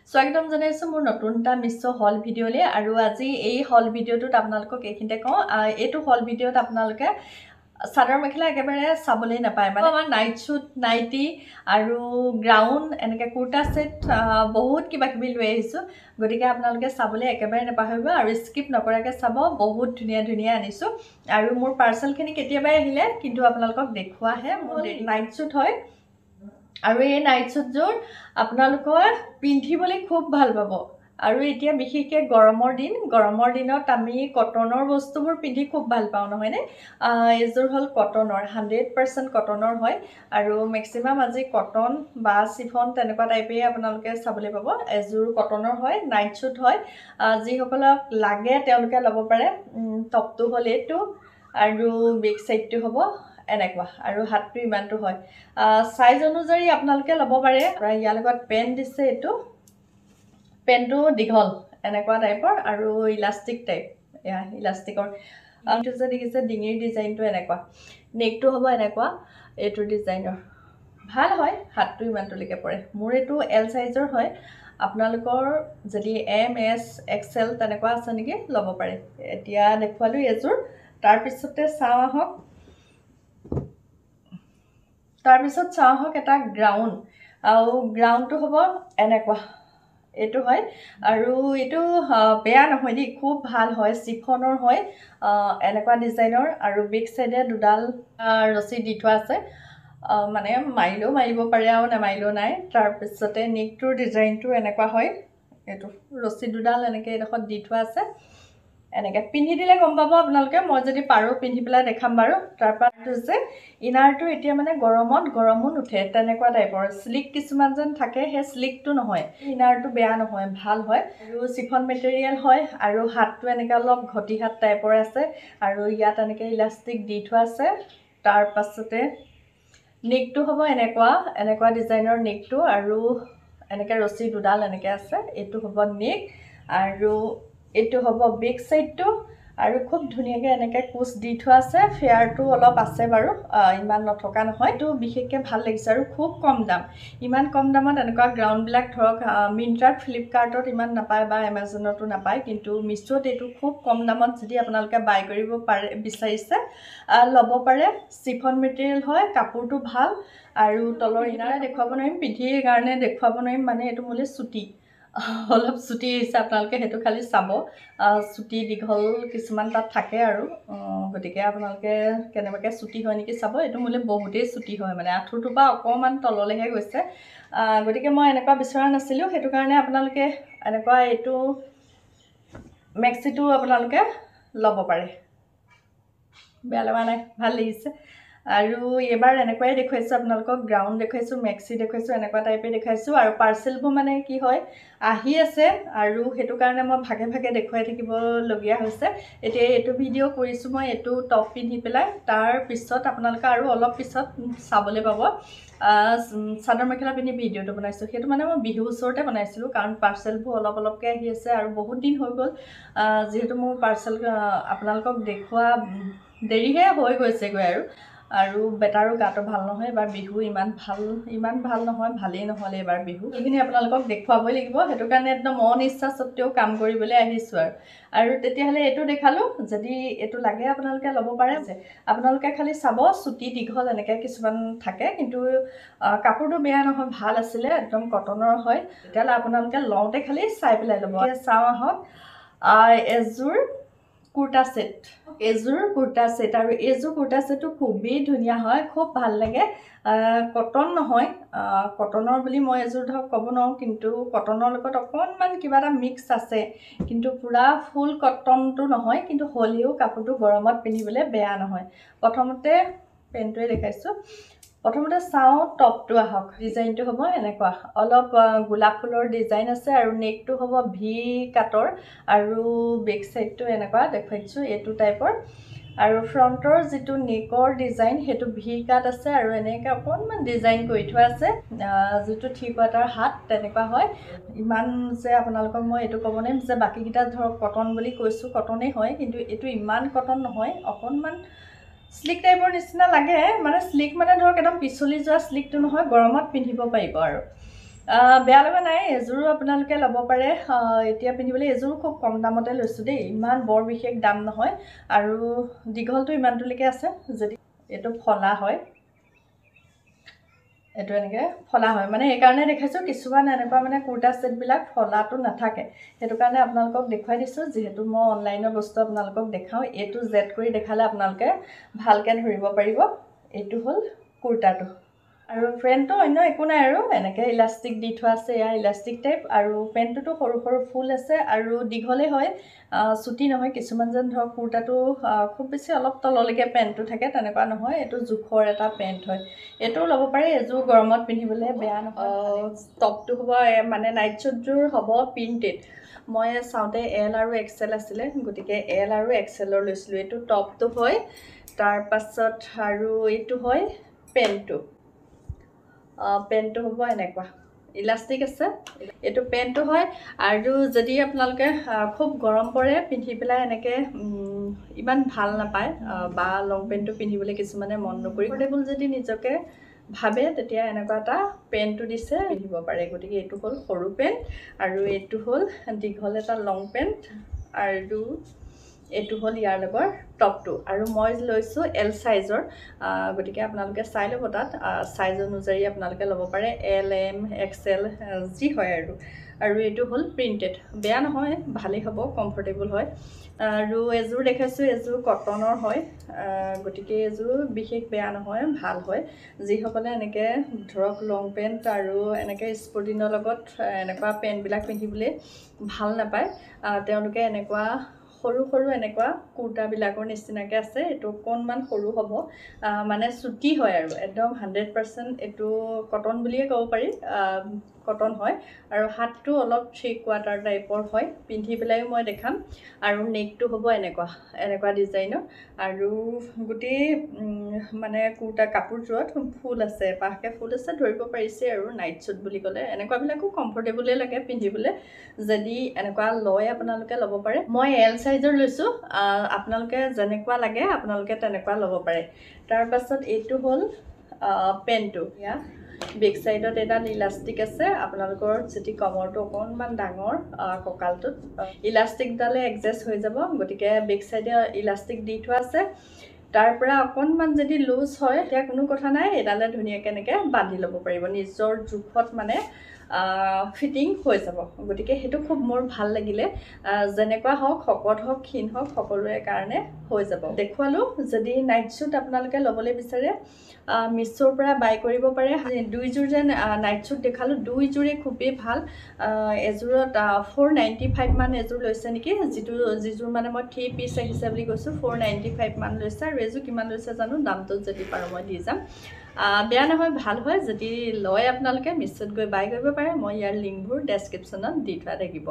স্বাগতম জনাইছো মোৰ নতুনটা মিশ্ৰ হল ভিডিঅ'লে আৰু আজি এই হল ভিডিঅ'টোত আপোনালোকক এইখিনিতে কওঁ এইটো হল ভিডিঅ'ত আপোনালোকে চাদৰ মেখেলা একেবাৰে চাবলৈ নাপায় মানে আমাৰ নাইট শুট নাইটি আৰু গ্ৰাউন এনেকৈ কুৰ্তা সেট বহুত কিবা কিবি লৈ আহিছোঁ গতিকে আপোনালোকে চাবলৈ একেবাৰে নাপাহৰিব আৰু স্কিপ নকৰাকৈ চাব বহুত ধুনীয়া ধুনীয়া আনিছোঁ আৰু মোৰ পাৰ্চেলখিনি কেতিয়াবাই আহিলে কিন্তু আপোনালোকক দেখুৱাহে মোৰ নাইট শুট হয় আৰু এই নাইট শুটযোৰ আপোনালোকৰ পিন্ধিবলৈ খুব ভাল পাব আৰু এতিয়া বিশেষকৈ গৰমৰ দিনত আমি কটনৰ বস্তুবোৰ পিন্ধি খুব ভাল পাওঁ নহয়নে এইযোৰ হ'ল কটনৰ 100% কটনৰ হয় আৰু মেক্সিমাম আজি কটন বা চিফন তেনেকুৱা টাইপেই আপোনালোকে চাবলৈ পাব এযোৰ কটনৰ হয় নাইট শুট হয় যিসকলক লাগে তেওঁলোকে ল'ব পাৰে টপটো হ'ল এইটো আৰু বেক সাইডটো হ'ব এনেকুৱা আৰু হাতটো ইমানটো হয় সাইজ অনুযায়ী আপোনালোকে ল'ব পাৰে ইয়াৰ লগত পেন দিছে এইটো পেনটো দীঘল এনেকুৱা টাইপৰ আৰু ইলাষ্টিক টাইপ এয়া ইলাষ্টিকৰ এইটো যে দেখিছে ডিঙিৰ ডিজাইনটো এনেকুৱা নেকটো হ'ব এনেকুৱা এইটো ডিজাইনৰ ভাল হয় হাতটো ইমানটোলৈকে পৰে মোৰ এইটো এল সাইজৰ হয় আপোনালোকৰ যদি এম এছ এক্সেল তেনেকুৱা আছে নেকি ল'ব পাৰে এতিয়া দেখুৱালোঁ এযোৰ তাৰপিছতে চাওঁ আহক তাৰপিছত চাওঁ আহক এটা গ্ৰাউন আৰু গ্ৰাউনটো হ'ব এনেকুৱা এইটো হয় আৰু এইটো বেয়া নহয় দেই খুব ভাল হয় চিফনৰ হয় এনেকুৱা ডিজাইনৰ আৰু বেক সাইডে দুডাল ৰছী দি থোৱা আছে মানে মাৰিলেও মাৰিব পাৰে আৰু নামাৰিলেও নাই তাৰপিছতে নেকটোৰ ডিজাইনটো এনেকুৱা হয় এইটো ৰছী দুডাল এনেকৈ এডোখৰত দি থোৱা আছে এনেকৈ পিন্ধি দিলে গম পাব আপোনালোকে মই যদি পাৰোঁ পিন্ধি পেলাই দেখাম বাৰু তাৰপৰা যে ইনাৰটো এতিয়া মানে গৰমো নুঠে তেনেকুৱা টাইপৰ স্লিক কিছুমান যেন থাকে সেই স্লিকটো নহয় ইনাৰটো বেয়া নহয় ভাল হয় আৰু চিফন মেটেৰিয়েল হয় আৰু হাতটো এনেকৈ অলপ ঘটি হাত টাইপৰ আছে আৰু ইয়াত এনেকৈ ইলাষ্টিক দি থোৱা আছে তাৰপাছতে নেকটো হ'ব এনেকুৱা ডিজাইনৰ নেকটো আৰু এনেকৈ ৰছী দুডাল এনেকৈ আছে এইটো হ'ব নেক আৰু এইটো হ'ব বেক সাইডটো আৰু খুব ধুনীয়াকৈ এনেকৈ কুচ দি থোৱা আছে ফেয়াৰটো অলপ আছে বাৰু ইমান নথকা নহয় এইটো বিশেষকৈ ভাল লাগিছে আৰু খুব কম দাম ইমান কম দামত এনেকুৱা গ্ৰাউণ্ডবিলাক ধৰক মিন্ট্ৰাত ফ্লিপকাৰ্টত ইমান নাপায় বা এমাজনতো নাপায় কিন্তু মিছোত এইটো খুব কম দামত যদি আপোনালোকে বাই কৰিব পাৰে বিচাৰিছে ল'ব পাৰে চিফন মেটেৰিয়েল হয় কাপোৰটো ভাল আৰু তলৰ ইনাৰে দেখুৱাব নোৱাৰিম পিঠিৰ কাৰণে দেখুৱাব নোৱাৰিম মানে এইটো মোলৈ চুটি অলপ চুটি আহিছে আপোনালোকে সেইটো খালি চাব চুটি দীঘল কিছুমান তাত থাকে আৰু গতিকে আপোনালোকে কেনেবাকৈ চুটি হয় নেকি চাব এইটো মোলৈ বহুতেই চুটি হয় মানে আঁঠুটোৰ পৰা অকণমান তললৈহে গৈছে গতিকে মই এনেকুৱা বিচৰা নাছিলোঁ সেইটো কাৰণে আপোনালোকে এনেকুৱা এইটো মেক্সিটো আপোনালোকে ল'ব পাৰে বেয়া লগা নাই ভাল লাগিছে আৰু এবাৰ এনেকুৱাই দেখুৱাইছোঁ আপোনালোকক গ্ৰাউণ্ড দেখুৱাইছোঁ মেক্সি দেখুৱাইছোঁ এনেকুৱা টাইপে দেখাইছোঁ আৰু পাৰ্চেলবোৰ মানে কি হয় আহি আছে আৰু সেইটো কাৰণে মই ভাগে ভাগে দেখুৱাই থাকিবলগীয়া হৈছে এতিয়া এইটো ভিডিঅ' কৰিছোঁ মই এইটো টপ পিন্ধি পেলাই তাৰপিছত আপোনালোকে আৰু অলপ পিছত চাবলৈ পাব চাদৰ মেখেলা পিন্ধি ভিডিঅ'টো বনাইছোঁ সেইটো মানে মই বিহুৰ ওচৰতে বনাইছিলোঁ কাৰণ পাৰ্চেলবোৰ অলপকৈ আহি আছে আৰু বহুত দিন হৈ গ'ল যিহেতু মোৰ পাৰ্চেল আপোনালোকক দেখুওৱা দেৰিহে হৈ গৈছেগৈ আৰু বেটাৰো গাটো ভাল নহয় এবাৰ বিহু ইমান ভাল নহয় ভালেই নহ'লে এবাৰ বিহু এইখিনি আপোনালোকক দেখুৱাবই লাগিব সেইটো কাৰণে একদম অনিচ্ছা সত্ত্বেও কাম কৰিবলৈ আহিছোঁ আৰু তেতিয়াহ'লে এইটো দেখালোঁ যদি এইটো লাগে আপোনালোকে ল'ব পাৰে যে আপোনালোকে খালি চাব চুটি দীঘল এনেকৈ কিছুমান থাকে কিন্তু কাপোৰটো বেয়া নহয় ভাল আছিলে একদম কটনৰ হয় তেতিয়াহ'লে আপোনালোকে লওঁতে খালি চাই পেলাই ল'ব চাওঁ আহক এযোৰ কুৰ্তা সেট এইযোৰ কুৰ্তা সেট আৰু এইযোৰ কুৰ্তা সেটটো খুবেই ধুনীয়া হয় খুব ভাল লাগে কটন নহয় কটনৰ বুলি মই এযোৰ ধৰক ক'ব নোৱাৰোঁ কিন্তু কটনৰ লগত অকণমান কিবা এটা মিক্স আছে কিন্তু পূৰা ফুল কটনটো নহয় কিন্তু হ'লেও কাপোৰটো গৰমত পিন্ধিবলৈ বেয়া নহয় প্ৰথমতে পেণ্টটোৱে দেখাইছোঁ প্ৰথমতে চাওঁ টপটো আহক ডিজাইনটো হ'ব এনেকুৱা অলপ গোলাপ ফুলৰ ডিজাইন আছে আৰু নেকটো হ'ব ভি কাটৰ আৰু বেক সাইডটো এনেকুৱা দেখুৱাইছোঁ এইটো টাইপৰ আৰু ফ্ৰণ্টৰ যিটো নেকৰ ডিজাইন সেইটো ভি কাট আছে আৰু এনেকৈ অকণমান ডিজাইন কৰি থোৱা আছে যিটো থ্ৰী কোৱাৰ্টাৰ হাত তেনেকুৱা হয় ইমান যে আপোনালোকক মই এইটো ক'ব নোৱাৰিম যে বাকীকেইটা ধৰক কটন বুলি কৈছোঁ কটনেই হয় কিন্তু এইটো ইমান কটন নহয় অকণমান স্লিক টাইপৰ নিচিনা লাগে মানে স্লিক মানে ধৰক একদম পিছলি যোৱা স্লিকটো নহয় গৰমত পিন্ধিব পাৰিব আৰু বেয়া লগা নাই, এযোৰো আপোনালোকে ল'ব পাৰে। এতিয়া পিন্ধিবলৈ এযোৰ খুব কম দামতে লৈছোঁ দেই, ইমান বৰ বিশেষ দাম নহয়। আৰু দীঘলটো ইমানটোলৈকে আছে। যদি এইটো ফলা হয়, এইটো এনেকৈ ফলা হয়, মানে সেইকাৰণে দেখাইছোঁ। কিছুমান এনেকুৱা মানে কুৰ্তা ছেটবিলাক ফলাটো নাথাকে, সেইটো কাৰণে আপোনালোকক দেখুৱাই দিছোঁ। যিহেতু মই অনলাইনৰ বস্তু আপোনালোকক দেখাওঁ, এইটো জেড কৰি দেখালে আপোনালোকে ভালকৈ ধৰিব পাৰিব। এইটো হ'ল কুৰ্তাটো, আৰু পেণ্টটো অন্য একো নাই আৰু এনেকৈ ইলাষ্টিক দি থোৱা আছে, এয়া ইলাষ্টিক টাইপ। আৰু পেণ্টটোতো সৰু সৰু ফুল আছে আৰু দীঘলেই হয়, চুটি নহয়। কিছুমান যেন ধৰক কুৰ্তাটো খুব বেছি অলপ তললৈকে পেণ্টটো থাকে, তেনেকুৱা নহয়। এইটো জোখৰ এটা পেণ্ট হয়, এইটোও ল'ব পাৰে। এযোৰ গৰমত পিন্ধিবলৈ বেয়া নহয়। টপটো হ'ব মানে নাইট শ্বুটযোৰ হ'ব প্ৰিণ্টেড। মই চাওঁতে এল আৰু এক্সেল আছিলে, গতিকে এল আৰু এক্সেলৰ লৈছিলোঁ। এইটো টপটো হয়, তাৰপাছত আৰু এইটো হয় পেণ্টটো। পেণ্টটো হ'ব এনেকুৱা, ইলাষ্টিক আছে। এইটো পেণ্টটো হয়। আৰু যদি আপোনালোকে খুব গৰম পৰে, পিন্ধি পেলাই এনেকৈ ইমান ভাল নাপায়, বা লং পেণ্টটো পিন্ধিবলৈ কিছুমানে মন নকৰি, কমফৰ্টেবল যদি নিজকে ভাবে, তেতিয়া এনেকুৱা এটা পেণ্টটো দিছে, পিন্ধিব পাৰে। গতিকে এইটো হ'ল সৰু পেণ্ট, আৰু এইটো হ'ল দীঘল এটা লং পেণ্ট, আৰু এইটো হ'ল ইয়াৰ লগৰ টপটো। আৰু মই লৈছোঁ এল চাইজৰ, গতিকে আপোনালোকে চাই ল'ব, তাত চাইজ অনুযায়ী আপোনালোকে ল'ব পাৰে, এল, এম, এক্সেল যি হয় আৰু এইটো হ'ল প্ৰিণ্টেড। বেয়া নহয়, ভালেই হ'ব, কমফৰ্টেবল হয়। আৰু এযোৰ দেখাইছোঁ, এযোৰ কটনৰ হয়, গতিকে এযোৰ বিশেষ বেয়া নহয়, ভাল হয়। যিসকলে এনেকৈ ধৰক লং পেণ্ট আৰু এনেকৈ স্পৰ্টিঙৰ লগত এনেকুৱা পেণ্টবিলাক পিন্ধিবলৈ ভাল নাপায়, তেওঁলোকে এনেকুৱা সৰু সৰু এনেকুৱা কুৰ্তাবিলাকৰ নিচিনাকৈ আছে। এইটো অকণমান সৰু হ'ব, মানে চুটি হয়, আৰু একদম 100% এইটো কটন বুলিয়ে ক'ব পাৰি, কটন হয়। আৰু হাতটো অলপ 3/4 টাইপৰ হয়, পিন্ধি পেলাইও মই দেখাম। আৰু নেকটো হ'ব এনেকুৱা ডিজাইনৰ, আৰু গোটেই মানে কুৰ্তা কাপোৰযোৰত ফুল আছে, পাহকৈ ফুল আছে, ধৰিব পাৰিছে। আৰু নাইট শ্বুট বুলি ক'লে এনেকুৱাবিলাকো কমফৰ্টেবলেই লাগে পিন্ধিবলৈ। যদি এনেকুৱা লয়, আপোনালোকে ল'ব পাৰে। মই এল চাইজৰ লৈছোঁ, আপোনালোকে যেনেকুৱা লাগে আপোনালোকে তেনেকুৱা ল'ব পাৰে। তাৰপাছত এইটো হ'ল পেণ্টটো। ইয়াত বেক চাইডত এডাল ইলাষ্টিক আছে, আপোনালোকৰ যদি কমৰটো অকণমান ডাঙৰ, কঁকালটোত ইলাষ্টিকডালে এডজাষ্ট হৈ যাব, গতিকে বেক চাইডে ইলাষ্টিক দি থোৱা আছে। তাৰ পৰা অকণমান যদি লুজ হয়, তেতিয়া কোনো কথা নাই, এডালে ধুনীয়াকৈ এনেকৈ বান্ধি ল'ব পাৰিব, নিজৰ জোখত মানে ফিটিং হৈ যাব। গতিকে সেইটো খুব মোৰ ভাল লাগিলে। যেনেকুৱা হওক, শকত হওক, ক্ষীণ হওক, সকলোৰে কাৰণে হৈ যাব। দেখুৱালোঁ। যদি নাইট শ্বুট আপোনালোকে ল'বলৈ বিচাৰে, মিছোৰ পৰা বাই কৰিব পাৰে। দুইযোৰ যে নাইট শ্বুট দেখালোঁ, দুইযোৰেই খুবেই ভাল। এযোৰত 495 মান এযোৰ লৈছে নেকি, যিযোৰ মানে মই 3 পিচ আহিছে বুলি কৈছোঁ, 495 মান লৈছে। আৰু এযোৰ কিমান লৈছে জানো, দামটো যদি পাৰোঁ মই দি যাম। বেয়া নহয়, ভাল হয়। যদি লয় আপোনালোকে মিছোত গৈ বাই কৰিব পাৰে। মই ইয়াৰ লিংকবোৰ ডেছক্ৰিপশ্যনত দি থোৱা থাকিব।